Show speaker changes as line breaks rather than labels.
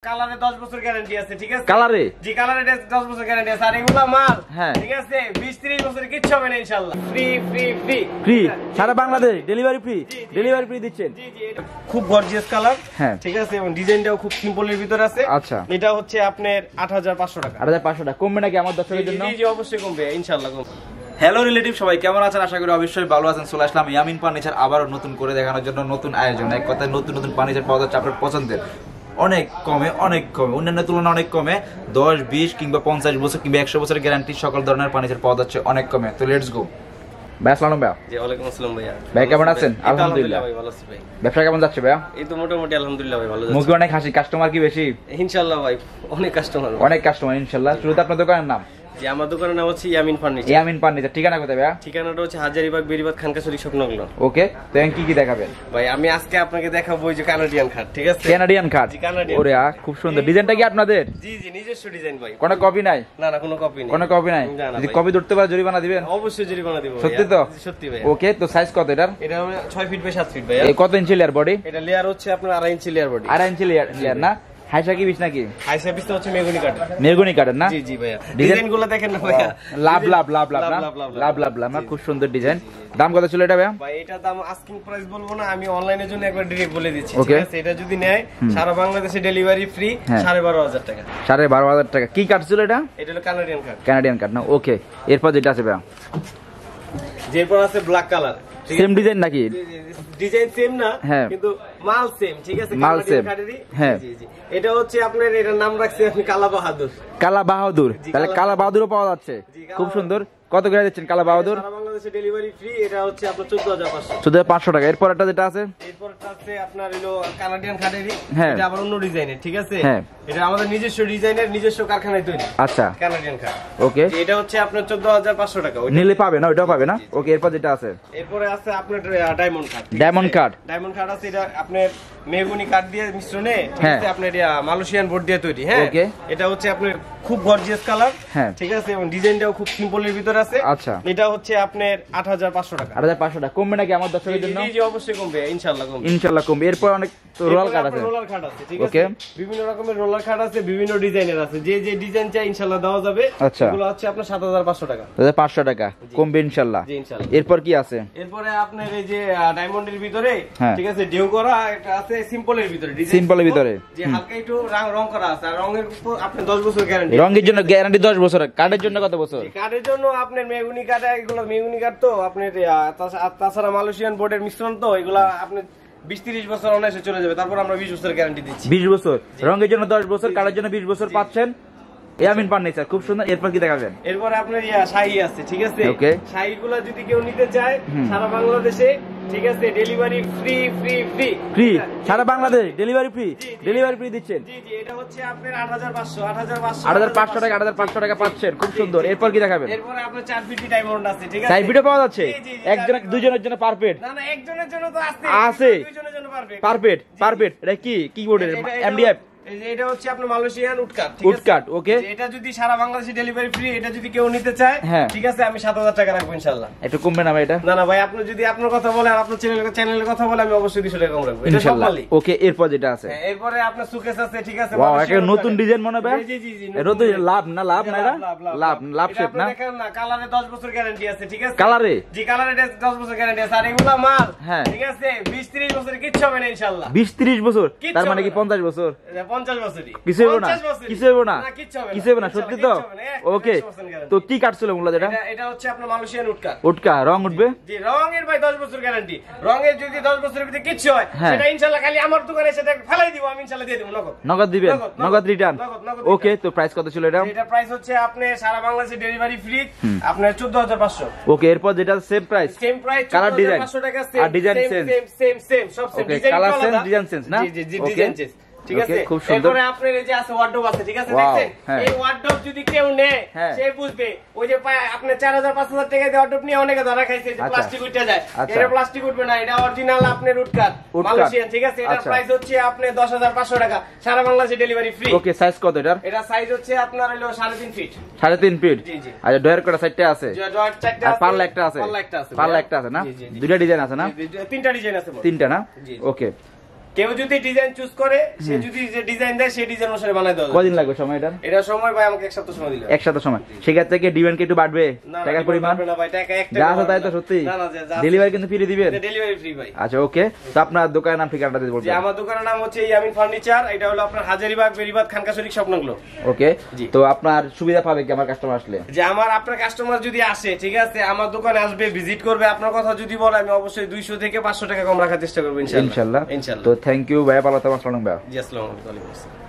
কালারে 10 বছর গ্যারান্টি আছে, ঠিক আছে?
কালারে?
জি, কালারে 10 বছর গ্যারান্টি আছে। আর এগুলা মাল,
হ্যাঁ,
ঠিক আছে, 20-30 বছর কিচ্ছু হবে না ইনশাআল্লাহ। ফ্রি ফ্রি ফ্রি
ফ্রি সারা Bangladesh delivery free, delivery free দিচ্ছেন।
জি জি, এটা খুব গর্জিয়াস কালার,
হ্যাঁ,
ঠিক আছে, এবং ডিজাইনটাও খুব সিম্পলের ভিতর আছে।
আচ্ছা,
এটা হচ্ছে আপনার 8500 টাকা।
8500 টাকা কমবে নাকি আমার দর্শকের জন্য?
জি জি, অবশ্যই কমবে ইনশাআল্লাহ কমবে।
হ্যালো রিলেটিভ, সবাই কেমন আছেন? আশা করি অবশ্যই ভালো আছেন। চলে আসলাম ইয়ামিন ফার্নিচার আবারও নতুন করে দেখানোর জন্য, নতুন আয়োজন। এক কথায় নতুন নতুন ফার্নিচার পাওয়া যাচ্ছে আপনার পছন্দের, অনেক কমে, অনেক কমে, অন্যান্য তুলনায় অনেক কমে। 10, 20 কিংবা 50 বছর কিংবা 100 বছরের গ্যারান্টি সকল ধরনের ফার্নিচার পাওয়া যাচ্ছে অনেক কমে। তো লেটস গো। ভাই আসসালামু ভাই।
জি, ওয়ালাইকুম আসসালাম ভাইয়া।
ভাই কেমন আছেন? আলহামদুলিল্লাহ
ভাই, ভালো আছি ভাই।
ব্যবসা কেমন যাচ্ছে ভাইয়া?
এই তো মোটামুটি আলহামদুলিল্লাহ ভাই, ভালো যাচ্ছে।
মুখে অনেক হাসি, কাস্টমার কি বেশি?
ইনশাআল্লাহ ভাই, অনেক কাস্টমার,
অনেক কাস্টমার ইনশাআল্লাহ। শুরুতে আপনার দোকানের নাম?
জি, আমার দোকানের নাম হচ্ছে ইয়ামিন ফার্নিচার।
ইয়ামিন ফার্নিচার। ঠিকানা কোথায় ভাইয়া?
ঠিকানাটা হচ্ছে হাজারীবাগ বেরিবাদ খানকাছড়ি স্বপ্নগ্ন।
ওকে, তো এখন কি কি দেখাবেন
ভাই? আমি আজকে আপনাকে দেখাবো ওই যে কানাডিয়ান খাট, ঠিক আছে?
কানাডিয়ান খাট।
জি, কানাডিয়ান।
ওরে খুব সুন্দর। ডিজাইনটা কি আপনাদের?
জি জি, নিজস্ব ডিজাইন ভাই।
কোনো কপি নাই?
না না, কোনো কপি নেই।
কোনো কপি নাই?
না না
যদি
ভাই।
কপি ধরতে পারে জরিমানা দিবেন?
অবশ্যই জরিমানা দিব।
সত্যি তো?
সত্যি ভাই।
ওকে, তো সাইজ কত এটার?
এটা 6 ফিট বাই 7 ফিট ভাই।
এই কত ইঞ্চি লেয়ার বডি?
এটা লেয়ার হচ্ছে আপনার 2.5 ইঞ্চি লেয়ার বডি।
2.5 ইঞ্চি লেয়ার না? হাইসা কি বিশ নাকি?
হাইসা পিসটা হচ্ছে মেগুনি কাট।
মেগুনি কাটেন না?
জি জি ভাইয়া, ডিজাইনগুলো দেখেন না ভাইয়া।
লাভ লাভ লাভ লাভ না? লাভ লাভ লাভ না? খুব সুন্দর ডিজাইন। দাম কত ছিল এটা ভাইয়া?
ভাই এটা দাম আস্কিং প্রাইস বলবো না, আমি অনলাইনের জন্য একবার ডিরেক্ট বলে দিচ্ছি,
Okay.
ঠিক আছে? এটা যদি নেয় সারা বাংলাদেশে ডেলিভারি ফ্রি, 12,500 টাকা।
12,500 টাকা। কি কাট ছিল এটা?
এটা হলো কানাডিয়ান কাট।
কানাডিয়ান কাট না? ওকে, এরপর যেটা আছে ভাইয়া?
যেরপর আছে ব্ল্যাক কালার।
সেম ডিজাইন নাকি?
ডিজাইন সেম না,
হ্যাঁ,
কিন্তু মাল সেম, ঠিক আছে?
মাল সেম, হ্যাঁ।
জি জি, এটা হচ্ছে আপনার, এটার নাম রাখছে আপনি কালা বাহাদুর।
কালা বাহাদুর। তাহলে কালা বাহাদুরও পাওয়া যাচ্ছে, খুব সুন্দর। কত করে দিচ্ছেন কালা বাহাদুর?
সারা বাংলাদেশে ডেলিভারি ফ্রি। এটা হচ্ছে আপনার 14,500।
14,500 টাকা। এরপর একটা যেটা আছে?
এরপরটা আছে আপনার হলো কানাডিয়ান খাটেরই,
হ্যাঁ,
এটা আবার অন্য ডিজাইনের, ঠিক আছে?
হ্যাঁ,
এটা আমাদের নিজস্ব ডিজাইনের, নিজস্ব কারখানায় তৈরি।
আচ্ছা,
কানাডিয়ান খাট।
ওকে,
এটা হচ্ছে আপনার 14,500 টাকা।
নিলে পাবে না? ওইটাও পাবে না? ওকে, এরপর যেটা আছে?
এরপরে আছে আপনার diamond cut.
Diamond cut.
Diamond cut আছে, এটা আপনার মেহগনি কাঠ দিয়ে মিশ্রণে, ঠিক
হ্যাঁ,
আছে, আপনার মালয়েশিয়ান বোর্ড দিয়ে তৈরি। হ্যাঁ,
ওকে,
এটা হচ্ছে আপনার খুব গর্জিয়াস কালার,
হ্যাঁ,
ঠিক আছে, এবং ডিজাইনটাও খুব সিম্পলের ভিতর আছে।
আচ্ছা,
এটা হচ্ছে আপনার 8,500 টাকা।
8,500 টাকা কমবে নাকি আমার দর্শকের জন্য?
জি জি, অবশ্যই কমবে ইনশাআল্লাহ কমবে।
ইনশাআল্লাহ কমবে। এরপর অনেক রোলার কাট আছে।
রোলার কাট আছে, ঠিক
ওকে,
আছে, বিভিন্ন রকমের রোলার কাট আছে, বিভিন্ন ডিজাইনের আছে। যে যে ডিজাইন চাই ইনশাআল্লাহ দেওয়া যাবে।
আচ্ছা,
এগুলো হচ্ছে আপনার 7,500 টাকা।
500 টাকা কমবে ইনশাআল্লাহ।
জি ইনশাআল্লাহ।
এরপর কি আছে?
এরপরে আপনার এই যে ডায়মন্ডের ভিতরে,
হ্যাঁ,
ঠিক আছে, ঢেউ করা একটা আছে, সিম্পলের ভিতরে,
সিম্পলের ভিতরে,
যে হালকা একটু রং করা আছে। আর রঙের উপর আপনি 10 বছর গ্যারান্টি।
রঙের জন্য গ্যারান্টি 10 বছর। কার্ডের জন্য কত বছর?
কাঠের জন্য আপনার মেগুনি কাঠ, এগুলো মেগুনি কাঠ তো আপনার, তাছাড়া মালয়েশিয়ান বোর্ডের মিশ্রণ তো, এগুলা আপনার 20-30 বছর অনায়াসে চলে যাবে। তারপর আমরা 20 বছর গ্যারান্টি দিচ্ছি।
20 বছর। রঙের জন্য 10 বছর, কার্ডের জন্য 20 বছর পাচ্ছেন। ইয়ামিন ফার্নিচার, খুব সুন্দর। এরপর কি দেখাবেন?
এরপরে আপনার শাড়ি আছে, ঠিক আছে?
ওকে,
শাড়িগুলো যদি কেউ নিতে চায় সারা বাংলাদেশে, ঠিক আছে, delivery free free free
free সারা Bangladesh delivery free, delivery free দিচ্ছেন।
জি জি, এটা হচ্ছে আপনার 8,500
8,500 টাকা, 8,500 টাকা পাচ্ছেন, খুব সুন্দর। এরপর কি দেখাবেন?
এরপরে আপনার 4 ফিট ডায়মন্ড আছে, ঠিক আছে?
4 ফিটও পাওয়া যাচ্ছে।
জি, জি,
একজন দুইজনের জন্য পারফেক্ট?
না না, একজনের জন্য তো
আছে,
দুইজনের জন্য পারফেক্ট।
Perfect perfect. এটা কি কিবোর্ডের এমডিএফ?
এটা হচ্ছে আপনার মালয়েশিয়ান উডকাট, ঠিক আছে?
উডকাট, ওকে।
এটা যদি সারা বাংলাদেশে ডেলিভারি ফ্রি, এটা যদি কেউ নিতে চায়,
হ্যাঁ,
ঠিক আছে, আমি 7,000 টাকা রাখবো ইনশাআল্লাহ।
একটু কমবে না ভাই এটা?
না না ভাই, আপনি যদি আপনার কথা বলেন, আপনার চ্যানেলের কথা বলে, আমি অবশ্যই 200 টাকা কম রাখবো ইনশাআল্লাহ।
ওকে, এরপর যেটা আছে?
এরপরে আপনার সুকেস আছে, ঠিক আছে?
ওয়াও, একটা নতুন ডিজাইন মনে হয়।
জি জি জি,
নতুন। লাভ না? লাভ না? এটা লাভ, লাভ শেপ না?
দেখেন না, কালারে 10 বছর গ্যারান্টি আছে, ঠিক আছে?
কালারে?
জি, কালারে 10 বছর গ্যারান্টি আছে। আর এগুলা মাল,
হ্যাঁ,
ঠিক আছে, 20-30 বছর কিচ্ছু হবে না ইনশাআল্লাহ।
20-30 বছর? তার মানে কি 50 বছর?
50 বছরই
কিছু হবে না? কিছু হবে না? কিছু হবে না? সত্যি তো? ওকে, তো কি কাটছিল মূলত এটা?
এটা হচ্ছে আপনার মালয়েশিয়ান উডকাট।
উডকা রং উঠবে?
জি, রঙের ভাই 10 বছর গ্যারান্টি। রঙের যদি 10 বছরের ভিতরে কিচ্ছু হয়, সেটা ইনশাআল্লাহ খালি আমার দোকানে সেটা ফেলাই দিব, আমি ইনশাআল্লাহ দিয়ে দেব নগদ।
নগদ দিবেন? নগদ রিটার্ন? ওকে, তো প্রাইস কত ছিল এটা?
এটা প্রাইস হচ্ছে আপনি সারা বাংলাদেশে ডেলিভারি ফ্রি, আপনার 14,500।
ওকে, এরপর যেটা same price?
Same price,
colour design
14,500 টাকা।
আর ডিজাইন
সেম সব same,
design colour same, design same না?
জি জি, ডিজাইন চেঞ্জ, ঠিক আছে?
খুব সুন্দর।
এরপরে আপনার এই যে আছে ওয়ার্ডরোব আছে, ঠিক আছে? দেখছেন এই ওয়ার্ডরোব যদি কেউ নেয়, সে বুঝবে ওই যে আপনি 4,000-5,000 টাকা দিয়ে ওয়ার্ডরোব নিয়ে অনেকে ধরা খাইছে যে প্লাস্টিক উঠে যায়। এটা প্লাস্টিক উঠবে না, এটা অরিজিনাল আপনার উডকাট মালয়েশিয়ান, ঠিক আছে? এটার প্রাইস হচ্ছে আপনি 10,500 টাকা, সারা বাংলাদেশে ডেলিভারি ফ্রি।
ওকে, সাইজ কত এটার?
এটা সাইজ হচ্ছে আপনার হলো 3.5 ফিট।
3.5 ফিট?
জি জি।
আচ্ছা, ডয়ার কটা সাইডটা আছে?
ডয়ার চারটা
আর
আছে,
পাল্লা একটা আছে? পাল্লা একটা আছে না? দুইটা ডিজাইন আছে না?
তিনটা ডিজাইন আছে।
তিনটা না? ওকে,
কেউ যদি ডিজাইন চুজ করে, সে যদি যে ডিজাইন দেয় সেই ডিজাইন অনুসারে বানাই দেওয়া।
কদিন লাগবে সময় এটা?
এটা সময় ভাই আমাকে এক সপ্তাহ সময় দিলে।
এক সপ্তাহ সময়। সেক্ষেত্রে কি ডিমান্ড কি একটু বাড়বে টাকার পরিমাণ?
না ভাই, টাকা একটা
যা আছে তাই তো সত্যি। ডেলিভারি কিন্তু ফ্রি দিবেন?
ডেলিভারি ফ্রি ভাই।
আচ্ছা ওকে। তো আপনার দোকানের নাম ঠিকানাটা দিয়ে বলবেন?
জি, আমার দোকানের নাম হচ্ছে ইয়ামিন ফার্নিচার। এটা হলো আপনার হাজারীবাগ বেরিবাদ খানকা শরীফ স্বপ্নগুলো।
ওকে। তো আপনার সুবিধা পাবে কি আমার কাস্টমার আসলে?
যে আপনার কাস্টমার যদি আসে, ঠিক আছে, আমার দোকানে আসবে, ভিজিট করবে, আপনার কথা যদি বলে আমি অবশ্যই 200 থেকে 500 টাকা কম রাখার চেষ্টা করব ইনশাআল্লাহ।
ইনশাআল্লাহ। তো থ্যাংক ইউ ভাই, ভালো থাকবেন। আসসালামু আলাইকুম ভাই।
জি, আসসালামু আলাইকুম।